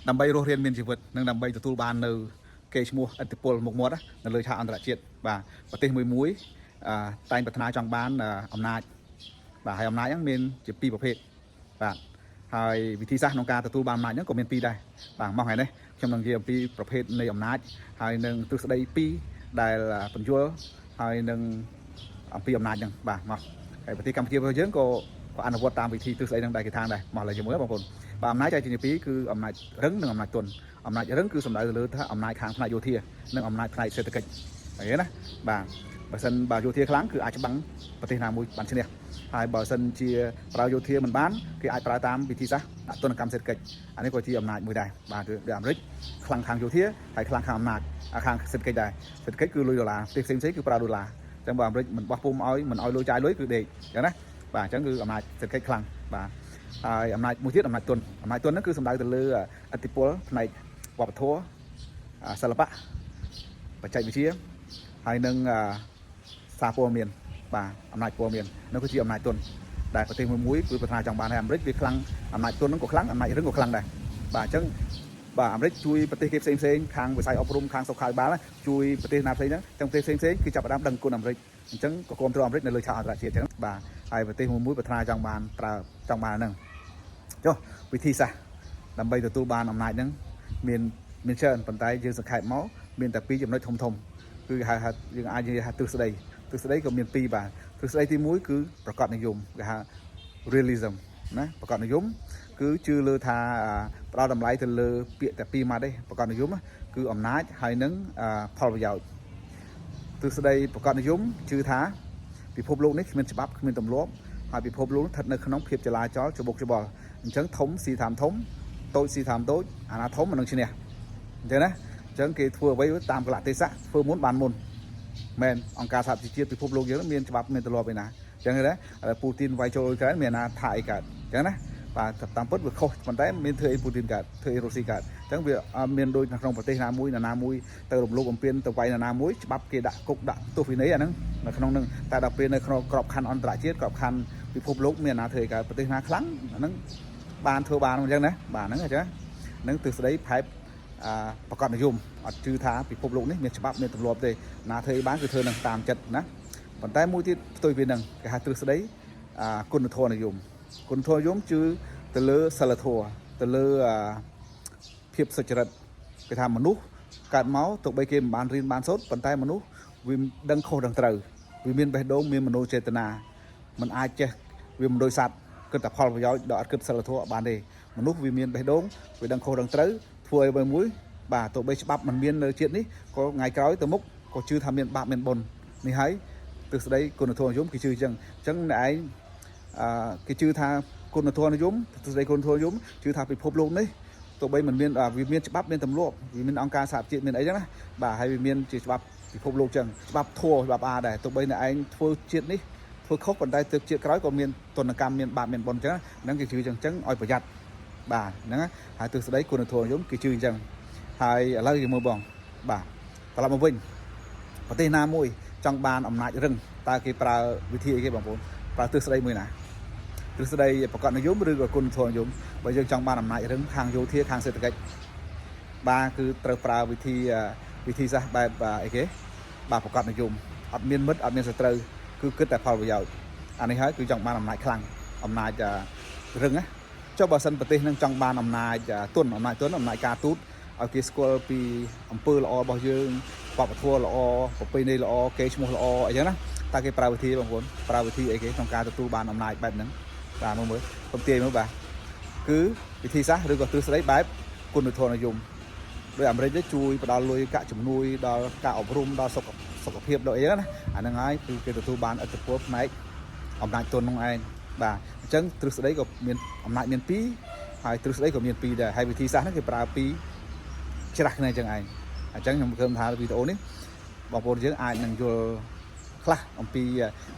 ដើម្បីរស់រានមានជីវិតនិងដើម្បីទទួលបាននៅកេរ្តិ៍ឈ្មោះឥទ្ធិពលមុខមាត់នៅលើឆាកអន្តរជាតិបាទប្រទេសមួយតែងប្រាថ្នាចង់បានអំណាចបាទហើយអំណាចហ្នឹងមានជាពីរប្រភេទបាទហើយវិធីសាស្ត្រក្នុងការទទួលបានអំណាចហ្នឹងក៏មានពីរដែរបាទមកថ្ងៃនេះខ្ញុំនឹងនិយាយអំពីប្រភេទនៃអំណាចហើយនឹងទ្រឹស្ដីពីរដែលបញ្យល់ហើយនឹងអំពីអំណាចហ្នឹងបាទមកហើយប្រទេសកម្ពុជារបស់យើងក៏អនុវត្តតាមវិធីទ្រឹស្ដីហ្នឹងដែរគេថាដែរមកលើជាមួយបងប្អូនបាទអំណាចចែកជាពីរគឺអំណាចរឹងនិងអំណាចទន់អំណាចរឹងគឺសំដៅទៅលើថាអំណាចខាងផ្នែកយោធានិងអំណាចផ្នែកសេដ្ឋកិច្ចឃើញទេណាបាទបើសិនបើយោធាខ្លាំងគឺអាចច្បាំងប្រទេសណាមួយបានឈ្នះហើយបើសិនជាប្រើយោធាមិនបានគេអាចប្រើតាមវិធីសាស្ត្រអតុនកម្មសេដ្ឋកិច្ចអានេះក៏ជាអំណាចមួយដែរបាទគឺអាមេរិកខ្លាំងខាងយោធាហើយខ្លាំងខាងអំណាចខាងសេដ្ឋកិច្ចដែរសេដ្ឋកិច្ចគឺលុយដុល្លារប្រទេសផ្សេងគឺប្រើដុល្លារអញ្ចឹងបើអាមេរិកមិនបោះពុំឲ្យមិនឲ្យលុយចាយលុយគឺដេកអញ្ចឹងណាបាទអញ្ចឹងគឺអំណាចសេដ្ឋកិច្ចខ្លាំងបាទហើយអំណាចមួយទៀតអំណាចទន់ហ្នឹងគឺសំដៅទៅលើឥទ្ធិពលផ្នែកវប្បធម៌សិល្បៈបច្ចេកវិទ្យាហើយនឹងសារព័ត៌មានបាទអំណាចព័ត៌មាននោះគឺជាអំណាចទន់ដែលប្រទេសមួយគឺប្រាថ្នាចង់បានហើយអាមេរិកវាខ្លាំងអំណាចទន់ហ្នឹងក៏ខ្លាំងអំណាចរឹងក៏ខ្លាំងដែរបាទអញ្ចឹងបាទអាមេរិកជួយប្រទេសគេផ្សេងខាងវិស័យអប់រំខាងសុខាភិបាលជួយប្រទេសណាផ្សេងហ្នឹងទាំងប្រទេសផ្សេងគឺចាប់ផ្ដើមដឹងគុណអាមេរិកអញ្ចឹងក៏គ្រប់គ្រងអាមេរិកនៅលើឆាកអន្តរជាតិអញ្ចឹងបាទហើយប្រទេសមួយប្រាថ្នាចង់បានហ្នឹងចុះវិធីសាស្ត្រដើម្បីទទួលបានអំណាចហ្នឹងមានច្រើនប៉ុន្តែយើងសង្ខេបមកមានតែពីរចំណុចធំគឺហៅយើងអាចនិយាយថាទ្រឹស្ដីក៏មានពីរបាទទ្រឹស្ដីទី1គឺប្រកបនិយមគេហៅ realism ណាប្រកបនិយមគឺជឿលើថាផ្ដោតតម្លៃទៅលើពាក្យតែពីរម៉ាត់ទេប្រកបនិយមគឺអំណាចហើយនឹងផលប្រយោជន៍ទ្រឹស្ដីប្រកបនិយមជឿថាពិភពលោកនេះគ្មានច្បាប់គ្មានទម្លាប់ហើយពិភពលោកស្ថិតនៅក្នុងភាពចលាចលច្បុកច្បល់អញ្ចឹងធំស៊ីតាមធំតូចស៊ីតាមតូចអាណាធំនឹងឈ្នះអញ្ចឹងណាអញ្ចឹងគេធ្វើអ្វីតាមកលៈទេសៈធ្វើមុនបានមុនមែនអង្គការសហប្រជាជាតិពិភពលោកយើងមានច្បាប់មានទម្លាប់ឯណាអញ្ចឹងទេពូទីនវាយចូលអ៊ុយក្រែនមានអាណាថាអីកើតអញ្ចឹងណាបាទតាមពិតវាខុសប៉ុន្តែមានធ្វើអីពូទីនកើតធ្វើអីរុស្ស៊ីកើតអញ្ចឹងវាមានដូចនៅក្នុងប្រទេសណាមួយទៅរំលោភបំពានទៅវាយណាមួយច្បាប់គេដាក់គុកដាក់ទោសវិន័យអាហ្នឹងនៅក្នុងហ្នឹងតែដល់ពេលនៅក្នុងក្របខ័ណ្ឌអន្តរជាតិក្របខ័ណ្ឌពិភពលោកមានអាណាធ្វើអីកើតប្រទេសណាខ្លាំងអាហ្នឹងបានធ្វើបានអញ្ចឹងណាបាទហ្នឹងអញ្ចឹងហ្នឹងទ្រឹស្ដីផែបប្រកបនិយមអត់ជឿថាពិភពលោកនេះមានច្បាប់មានទម្លាប់ទេណាធ្វើបានគឺធ្វើនឹងតាមចិត្តណាប៉ុន្តែមួយទៀតផ្ទុយពីនឹងគេហៅទ្រឹស្ដីគុណធម៌និយមជឿទៅលើសិលធម៌ទៅលើភាពសុចរិតគេថាមនុស្សកើតមកទោះបីគេមិនបានរៀនបានសូត្រប៉ុន្តែមនុស្សវាដឹងខុសដឹងត្រូវវាមានបេះដូងមានមនោចេតនាមិនអាចចេះវាមិនដូចសត្វគិតតែផលប្រយោជន៍ដល់អត់គិតសិលធម៌បានទេមនុស្សវាមានបេះដូងវាដឹងខុសដឹងត្រូវធ្វើឲ្យមួយបាទទោះបីច្បាប់មិនមាននៅជាតិនេះក៏ថ្ងៃក្រោយទៅមុខក៏ជឿថាមានបាបមានបុណ្យនេះហើយទ្រឹស្ដីគុណធម៌និយមគេជឿអញ្ចឹងអ្នកឯងគេជឿថាគុណធម៌និយមទ្រឹស្ដីគុណធម៌និយមជឿថាពិភពលោកនេះទោះបីមិនមានវាមានច្បាប់មានទម្លាប់វាមានអង្គការសហជាតិមានអីចឹងណាបាទហើយវាមានជាច្បាប់ពិភពលោកចឹងច្បាប់ធម៌ច្បាប់អាដែរទោះបីអ្នកឯងធ្វើជាតិនេះធ្វើខុសប៉ុន្តែទឹកជាតិក្រោយក៏មានទណ្ឌកម្មមានបាបមានបុណ្យចឹងហ្នឹងគេជឿចឹងឲ្យប្រយ័ត្នបាទហ្នឹងហើយទ្រឹស្ដីគុណធម៌និយមគេជឿអញ្ចឹងហើយឥឡូវយើងមើលបងបាទត្រឡប់មកវិញប្រទេសណាមួយចង់បានអំណាចរឹងតើគេប្រើវិធីអីគេបងប្អូនប្រើទ្រឹស្ដីមួយណាទ្រឹស្ដីប្រកបនិយមឬក៏គុណធម៌និយមបើយើងចង់បានអំណាចរឹងខាងយោធាខាងសេដ្ឋកិច្ចបាទគឺត្រូវប្រើវិធីសាស្ត្របែបអីគេបាទប្រកបនិយមអត់មានមិត្តអត់មានសត្រូវគឺគិតតែផលប្រយោជន៍អានេះហើយគឺចង់បានអំណាចខ្លាំងអំណាចរឹងណាចុះបើសិនប្រទេសនឹងចង់បានអំណាចទន់អំណាចការទូតឲ្យគេស្គាល់ពីអំពើល្អរបស់យើងវប្បធម៌ល្អប្រពៃណីល្អកេរ្តិ៍ឈ្មោះល្អអីចឹងណាតើគេប្រើវិធីបងប្អូនប្រើវិធីអីគេក្នុងការទទួលបានអំណាចបែបហ្នឹងបាទមើលខ្ញុំទាយមើលបាទគឺវិធីសាស្ត្រឬក៏ទ្រឹស្ដីបែបគុណធម៌និយមដោយអាមេរិកជួយផ្ដល់លុយកាក់ជំនួយដល់ការអប់រំដល់សុខភាពដល់អីណាអាហ្នឹងហើយគឺគេទទួលបានឥទ្ធិពលផ្នែកអំណាចទន់នោះឯងបាទអញ្ចឹងទ្រឹស្ដីក៏មានអំណាចមានពីរហើយទ្រឹស្ដីក៏មានពីរដែរហើយវិធីសាស្ត្រហ្នឹងគេប្រើពីរច្រាស់គ្នាអញ្ចឹងឯងអញ្ចឹងខ្ញុំគិតថាវីដេអូនេះបងប្អូនយើងអាចនឹងយល់ខ្លះអំពី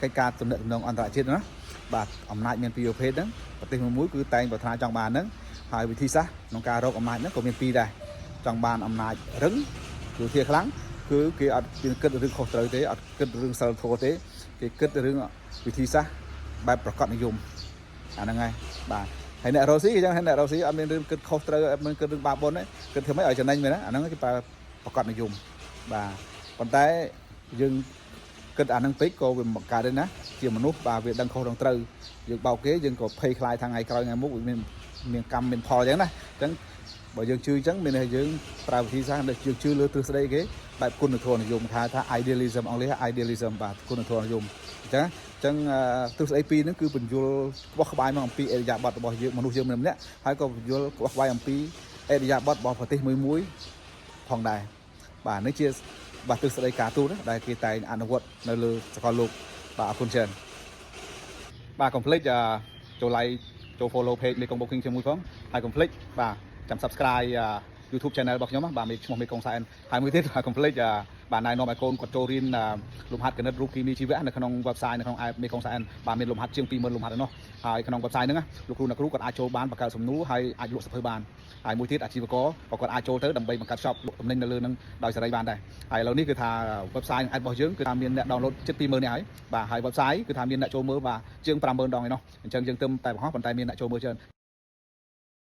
កិច្ចការទំនាក់ទំនងអន្តរជាតិណាបាទអំណាចមានពីរប្រភេទហ្នឹងប្រទេសមួយគឺតែងប្រាថ្នាចង់បានហ្នឹងហើយវិធីសាស្ត្រក្នុងការរកអំណាចហ្នឹងក៏មានពីរដែរចង់បានអំណាចរឹងយោធាខ្លាំងគឺគេអត់គិតរឿងខុសត្រូវទេអត់គិតរឿងសិលធម៌ទេគេគិតរឿងវិធីសាស្ត្របែបប្រកបនិយមអាហ្នឹងហើយបាទ ហើយអ្នករស់ស៊ីអញ្ចឹងហើយអ្នករស់ស៊ីអត់មានរឿងគិតខុសត្រូវអត់មានគិតរឿងបាបបុណ្យទេគិតធ្វើម៉េចឲ្យចំណេញមែនណាអាហ្នឹងគេប្រកាសនិយមបាទប៉ុន្តែយើងគិតអាហ្នឹងពេកក៏វាមិនកើតទេណាជាមនុស្សបាទវាដឹងខុសដឹងត្រូវយើងបោកគេយើងក៏ភ័យខ្លាចថ្ងៃក្រោយថ្ងៃមុខវាមានកម្មមានផលអញ្ចឹងណាអញ្ចឹងបើយើងជឿអញ្ចឹងមានន័យថាយើងប្រើវិធីសាស្ត្រដែលយើងជឿលើទ្រឹស្ដីគេបែបគុណធម៌និយមថា idealism អង់គ្លេស idealism បាទគុណធម៌និយមអញ្ចឹងទ្រឹស្ដីពីរហ្នឹងគឺបញ្យល់ក្បោះក្បាយមកអំពីអរិយាប័ត្ររបស់យើងមនុស្សយើងម្នាក់ហើយក៏បញ្យល់ក្បោះក្បាយអំពីអរិយាប័ត្ររបស់ប្រទេសមួយផងដែរបាទនេះជាបាទទ្រឹស្ដីការទូតដែលគេតែងអនុវត្តនៅលើសកលលោកបាទអរគុណច្រើនបាទ complete ចូល like ចូល follow page មេកុង booking ជាមួយផងហើយកុំភ្លេចបាទចាំ subscribe YouTube channel របស់ខ្ញុំបាទមានឈ្មោះមេកុងសែនហើយមួយទៀតកុំភ្លេចបាទណែនាំឲ្យកូនគាត់ចូលរៀនលំហាត់គណិតរូបគីមីជីវៈនៅក្នុង website នៅក្នុង app មេកុងសែនបាទមានលំហាត់ជាង 20000 លំហាត់ឯនោះហើយក្នុង website ហ្នឹងលោកគ្រូអ្នកគ្រូគាត់អាចចូលបានបង្កើតសំណួរហើយអាចលក់សភើបានហើយមួយទៀតអាជីវករក៏គាត់អាចចូលទៅដើម្បីបង្កើត shop លក់ទំនិញនៅលើហ្នឹងដោយសេរីបានដែរហើយឥឡូវនេះគឺថា website និង app របស់យើងគឺថាមានអ្នក download ជិត 20000 នាក់ហើយបាទហើយ website គឺថាមានអ្នកចូលមើលបាទជាង 50000 ដងឯនោះអញ្ចឹងយើងទៅតែបង្ហោះប៉ុន្តែមានអ្នកចូលមើលច្រើន